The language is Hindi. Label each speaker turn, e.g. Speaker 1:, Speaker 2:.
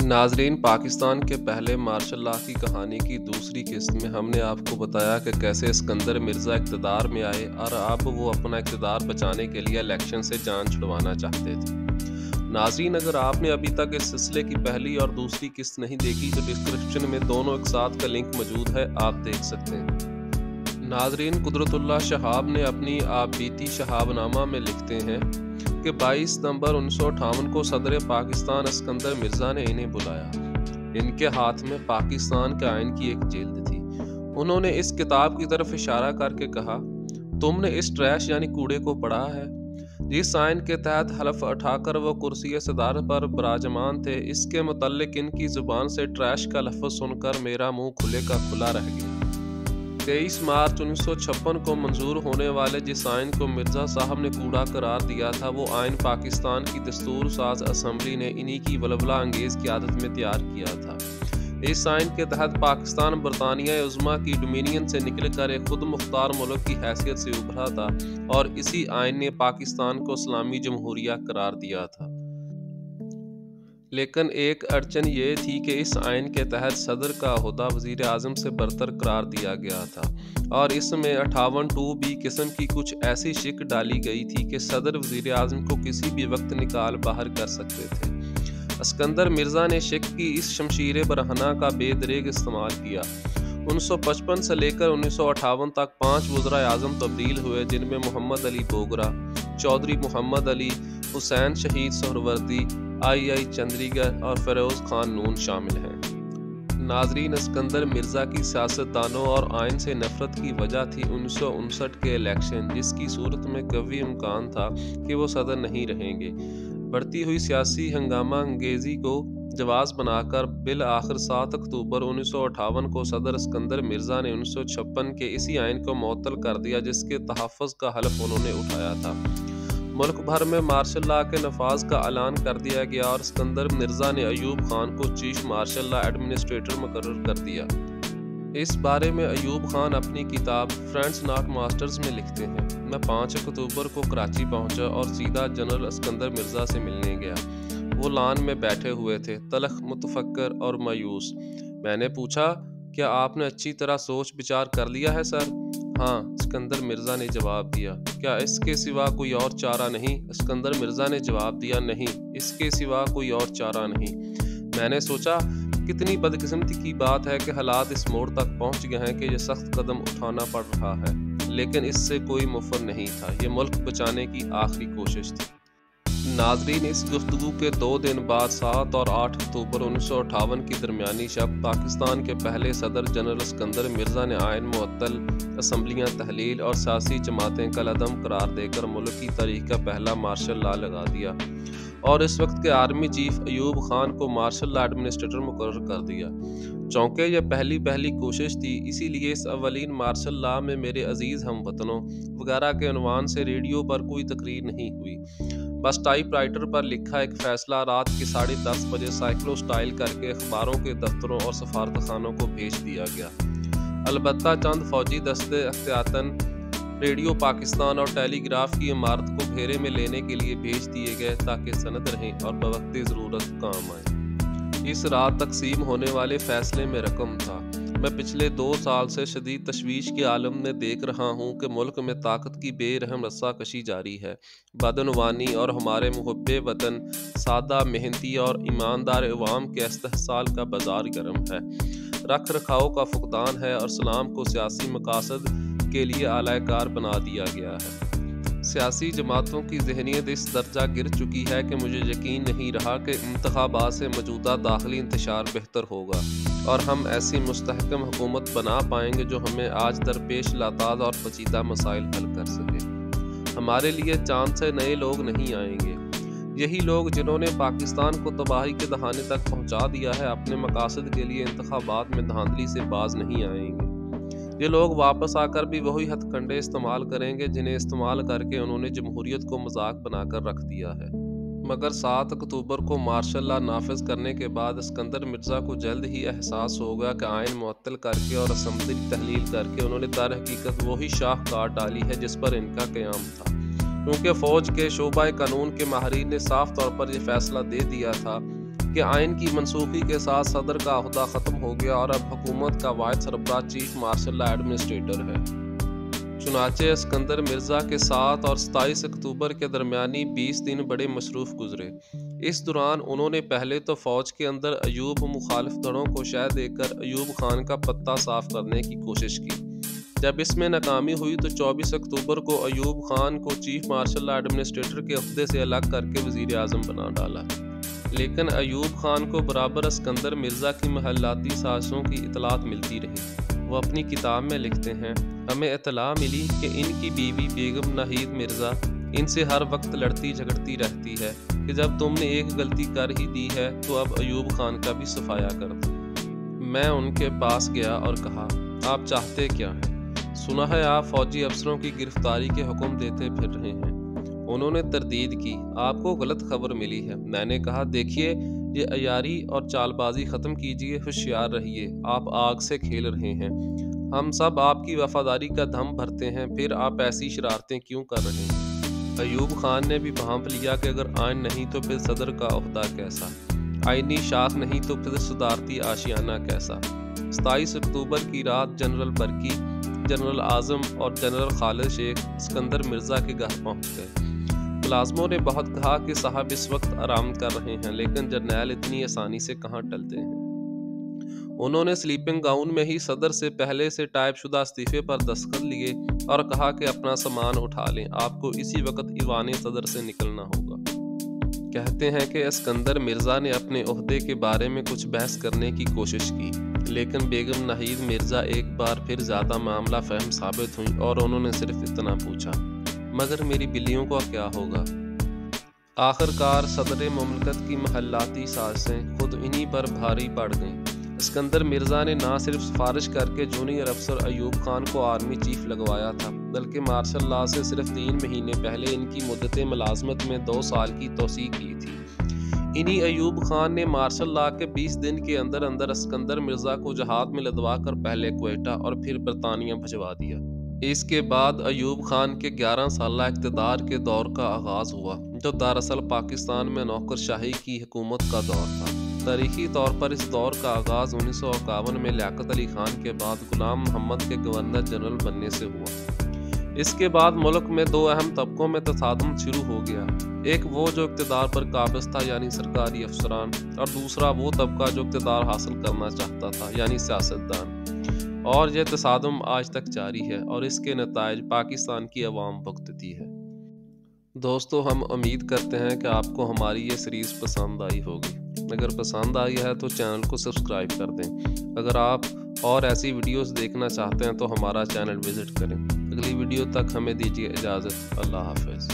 Speaker 1: नाजरीन, पाकिस्तान के पहले मार्शल लॉ की कहानी की दूसरी किस्त में हमने आपको बताया कि कैसे सिकंदर मिर्ज़ा इक़्तिदार में आए और अब वो अपना इक़्तिदार बचाने के लिए इलेक्शन से जान छुड़वाना चाहते थे। नाजरीन, अगर आपने अभी तक इस सिलसिले की पहली और दूसरी किस्त नहीं देखी तो डिस्क्रिप्शन में दोनों एक साथ का लिंक मौजूद है, आप देख सकते हैं। नाजरीन, कुदरतुल्लाह शहाब ने अपनी आप बीती शहाबनामा में लिखते हैं कि 22 नवंबर 1958 को सदर पाकिस्तान सिकंदर मिर्ज़ा ने इन्हें बुलाया। इनके हाथ में पाकिस्तान के आइन की एक जिल्द थी। उन्होंने इस किताब की तरफ इशारा करके कहा, तुमने इस ट्रैश यानी कूड़े को पढ़ा है? जिस आइन के तहत हलफ उठाकर वो कुर्सी सदारत पर विराजमान थे, इसके मुतल्लिक इनकी जुबान से ट्रैश का लफ्ज़ सुनकर मेरा मुंह खुले का खुला रह गया। 23 मार्च 1956 को मंजूर होने वाले जिस आइन को मिर्ज़ा साहब ने कूड़ा करार दिया था, वो आइन पाकिस्तान की दस्तूर साज असम्बली ने इन्हीं की वलवला अंगेज़ क़यादत में तैयार किया था। इस आइन के तहत पाकिस्तान बरतानिया उज़्मा की डोमिनियन से निकलकर एक खुद मुख्तार मुल्क की हैसियत से उभरा था और इसी आइन ने पाकिस्तान को इस्लामी जमहूरिया करार दिया था। लेकिन एक अड़चन ये थी कि इस आइन के तहत सदर का ओहदा वज़ीर आज़म से बरतर करार दिया गया था और इसमें 58(2)B किस्म की कुछ ऐसी शिक डाली गई थी कि सदर वज़ीर आज़म को किसी भी वक्त निकाल बाहर कर सकते थे। सिकंदर मिर्ज़ा ने शिक की इस शमशीर बरहना का बेदरेग इस्तेमाल किया। 1955 से लेकर 1958 तक 5 वज़ीर आज़म तब्दील हुए, जिनमें मोहम्मद अली बोगरा, चौधरी मोहम्मद अली, हुसैन शहीद सोहरवर्दी, आई चंद्रीगढ़ और फिरोज़ खान नून शामिल हैं। नाजरीन, सिकंदर मिर्ज़ा की सियासतदानों और आइन से नफरत की वजह थी 1959 के इलेक्शन, जिसकी सूरत में कभी इम्कान था कि वो सदर नहीं रहेंगे। बढ़ती हुई सियासी हंगामा अंगेज़ी को जवाज़ बनाकर बिल आखिर 7 अक्टूबर 1958 को सदर सिकंदर मिर्ज़ा ने 1956 के इसी आइन को मुअत्तल कर दिया, जिसके तहफ़्फ़ुज़ का हलफ उन्होंने उठाया था। मुल्क भर में मार्शल लॉ के नफाज का ऐलान कर दिया गया और सिकंदर मिर्ज़ा ने अयूब खान को चीफ मार्शल लॉ एडमिनिस्ट्रेटर मुकर्रर कर दिया। इस बारे में अयूब खान अपनी किताब फ्रेंड्स नॉट मास्टर्स में लिखते हैं, मैं 5 अक्टूबर को कराची पहुंचा और सीधा जनरल सिकंदर मिर्ज़ा से मिलने गया। वो लान में बैठे हुए थे, तलख, मुतफक्कर और मायूस। मैंने पूछा, क्या आपने अच्छी तरह सोच विचार कर लिया है सर? हाँ, सिकंदर मिर्ज़ा ने जवाब दिया। क्या इसके सिवा कोई और चारा नहीं? सिकंदर मिर्ज़ा ने जवाब दिया, नहीं, इसके सिवा कोई और चारा नहीं। मैंने सोचा, कितनी बदकिस्मती की बात है कि हालात इस मोड़ तक पहुंच गए हैं कि ये सख्त कदम उठाना पड़ रहा है, लेकिन इससे कोई मुफर नहीं था। ये मुल्क बचाने की आखिरी कोशिश थी। नाजरीन, इस गुफ्तगू के 2 दिन बाद 7 और 8 अक्टूबर 1958 की दरमियानी शब पाकिस्तान के पहले सदर जनरल सिकंदर मिर्ज़ा ने आइन मुअत्तल, असम्बलियाँ तहलील और सियासी जमातें कलअदम करार देकर मुल्क की तारीख का पहला मार्शल लॉ लगा दिया और इस वक्त के आर्मी चीफ अयूब खान को मार्शल लॉ एडमिनिस्ट्रेटर मुकर्रर कर दिया। चूँकि यह पहली कोशिश थी, इसीलिए इस अवलीन मार्शल लॉ में मेरे अजीज़ हमवतनों वगैरह के उन्वान से रेडियो पर कोई तकरीर नहीं हुई। बस टाइपराइटर पर लिखा एक फ़ैसला रात के 10:30 बजे साइक्लो स्टाइल करके अखबारों के दफ्तरों और सफारतखानों को भेज दिया गया। अलबत्ता चंद फौजी दस्ते एहतियातन रेडियो पाकिस्तान और टेलीग्राफ की इमारत को घेरे में लेने के लिए भेज दिए गए ताकि सनद रहें और बवक्ते ज़रूरत काम आए। इस रात तकसीम होने वाले फ़ैसले में रकम था। मैं पिछले 2 साल से शदीद तशवीश के आलम में देख रहा हूँ कि मुल्क में ताकत की बेरहम रस्साकशी जारी है। बदनवानी और हमारे मुहब्बे वतन सादा, मेहनती और ईमानदार अवाम के इस्तेहसाल का बाजार गर्म है। रख रखाव का फुकदान है और सलाम को सियासी मकासद के लिए आलाकार बना दिया गया है। सियासी जमातों की ज़हनियत इस दर्जा गिर चुकी है कि मुझे यकीन नहीं रहा कि इंतखाबात से मौजूदा दाखिली इंतशार बेहतर होगा और हम ऐसी मुस्तहकम हुकूमत बना पाएंगे जो हमें आज दरपेश लाताद और पेचीदा मसाइल हल कर सके। हमारे लिए चांद से नए लोग नहीं आएंगे। यही लोग जिन्होंने पाकिस्तान को तबाही के दहाने तक पहुंचा दिया है, अपने मकासद के लिए इंतखाबात में धांधली से बाज नहीं आएंगे। ये लोग वापस आकर भी वही हथकंडे इस्तेमाल करेंगे जिन्हें इस्तेमाल करके उन्होंने जमहूरियत को मजाक बनाकर रख दिया है। मगर 7 अक्टूबर को मार्शल लॉ नाफिज करने के बाद सिकंदर मिर्ज़ा को जल्द ही एहसास होगा कि आइन मुअत्तल करके और असम्बली तहलील करके उन्होंने दर हकीकत वही शाह काट डाली है जिस पर इनका क़याम था। क्योंकि फ़ौज के शोबा कानून के माहिरीन ने साफ तौर पर यह फैसला दे दिया था कि आइन की मनसूखी के साथ सदर का ओहदा ख़त्म हो गया और अब हुकूमत का वाहिद सरबराह चीफ मार्शल लॉ एडमिनिस्ट्रेटर है। चुनाचे इस्कंदर मिर्ज़ा के 7 और 27 अक्टूबर के दरमियानी 20 दिन बड़े मसरूफ़ गुजरे। इस दौरान उन्होंने पहले तो फ़ौज के अंदर अयूब मुखालिफ दड़ों को शह देकर अयूब खान का पत्ता साफ करने की कोशिश की। जब इसमें नाकामी हुई तो 24 अक्टूबर को अयूब खान को चीफ मार्शल लॉ एडमिनिस्ट्रेटर के ओहदे से अलग करके वज़ीर आज़म बना डाला। लेकिन अयूब खान को बराबर इस्कंदर मिर्ज़ा की महल्लाती साजिशों की इतलात मिलती रही। वो अपनी किताब में लिखते हैं, हमें इतला मिली कि इनकी बीवी बेगम नाहिद मिर्ज़ा इनसे हर वक्त लड़ती झगड़ती रहती है कि जब तुमने एक गलती कर ही दी है तो अब अयूब खान का भी सफाया कर दो। मैं उनके पास गया और कहा, आप चाहते क्या हैं? सुना है आप फौजी अफसरों की गिरफ्तारी के हुक्म देते फिर रहे हैं। उन्होंने तरदीद की, आपको गलत खबर मिली है। मैंने कहा, देखिए ये अयारी और चालबाजी ख़त्म कीजिए, होशियार रहिए, आप आग से खेल रहे हैं। हम सब आपकी वफादारी का दम भरते हैं, फिर आप ऐसी शरारतें क्यों कर रहे हैं? अयूब खान ने भी भांप लिया कि अगर आइन नहीं तो फिर सदर का ओहदा कैसा, आइनी शाख नहीं तो फिर सदारती आशियाना कैसा। 27 अक्टूबर की रात जनरल बरकी, जनरल आज़म और जनरल खालिद शेख इस्कंदर मिर्ज़ा के घर पहुंच गए। मुलाजमों ने बहुत कहा कि साहब इस वक्त आराम कर रहे हैं, लेकिन जर्नैल इतनी आसानी से कहाँ टलते हैं। उन्होंने स्लीपिंग गाउन में ही सदर से पहले से टाइप शुदा इस्तीफे पर दस्तखत लिए और कहा कि अपना सामान उठा लें, आपको इसी वक्त ईवान सदर से निकलना होगा। कहते हैं कि इस्कंदर मिर्ज़ा ने अपने ओहदे के बारे में कुछ बहस करने की कोशिश की, लेकिन बेगम नाहिद मिर्ज़ा एक बार फिर ज़्यादा मामला फहम साबित हुई और उन्होंने सिर्फ इतना पूछा, मगर मेरी बिल्लियों का क्या होगा? आखिरकार सदर मुमलकत की महल्लाती साजिशें खुद इन्हीं पर भारी पड़ गईं। इस्कंदर मिर्ज़ा ने ना सिर्फ सिफारिश करके जूनियर अफसर अयूब खान को आर्मी चीफ लगवाया था, बल्कि मार्शल लॉ से सिर्फ 3 महीने पहले इनकी मुद्दत मुलाजमत में 2 साल की तोसी की थी। इन्हीं अयूब खान ने मार्शल लॉ के 20 दिन के अंदर अंदर इस्कंदर मिर्ज़ा को जहाज में लदवा कर पहले क्वेटा और फिर बरतानिया भिजवा दिया। इसके बाद अयूब खान के 11 साला इक़्तिदार के दौर का आगाज़ हुआ, जो दरअसल पाकिस्तान में नौकरशाही की हुकूमत का दौर था। तारीखी तौर पर इस दौर का आगाज़ 1951 में लियाकत अली खान के बाद गुलाम मोहम्मद के गवर्नर जनरल बनने से हुआ। इसके बाद मुल्क में 2 अहम तबकों में तसादुम शुरू हो गया। एक वो जो इक़्तिदार पर काबिज था यानी सरकारी अफसरान, और दूसरा वो तबका जो इक़्तिदार हासिल करना चाहता था यानी सियासतदान। और यह तसादुम आज तक जारी है और इसके नताइज पाकिस्तान की अवाम भुगतती है। दोस्तों, हम उम्मीद करते हैं कि आपको हमारी ये सीरीज़ पसंद आई होगी। अगर पसंद आई है तो चैनल को सब्सक्राइब कर दें। अगर आप और ऐसी वीडियोस देखना चाहते हैं तो हमारा चैनल विज़िट करें। अगली वीडियो तक हमें दीजिए इजाज़त। अल्लाह हाफ़िज़।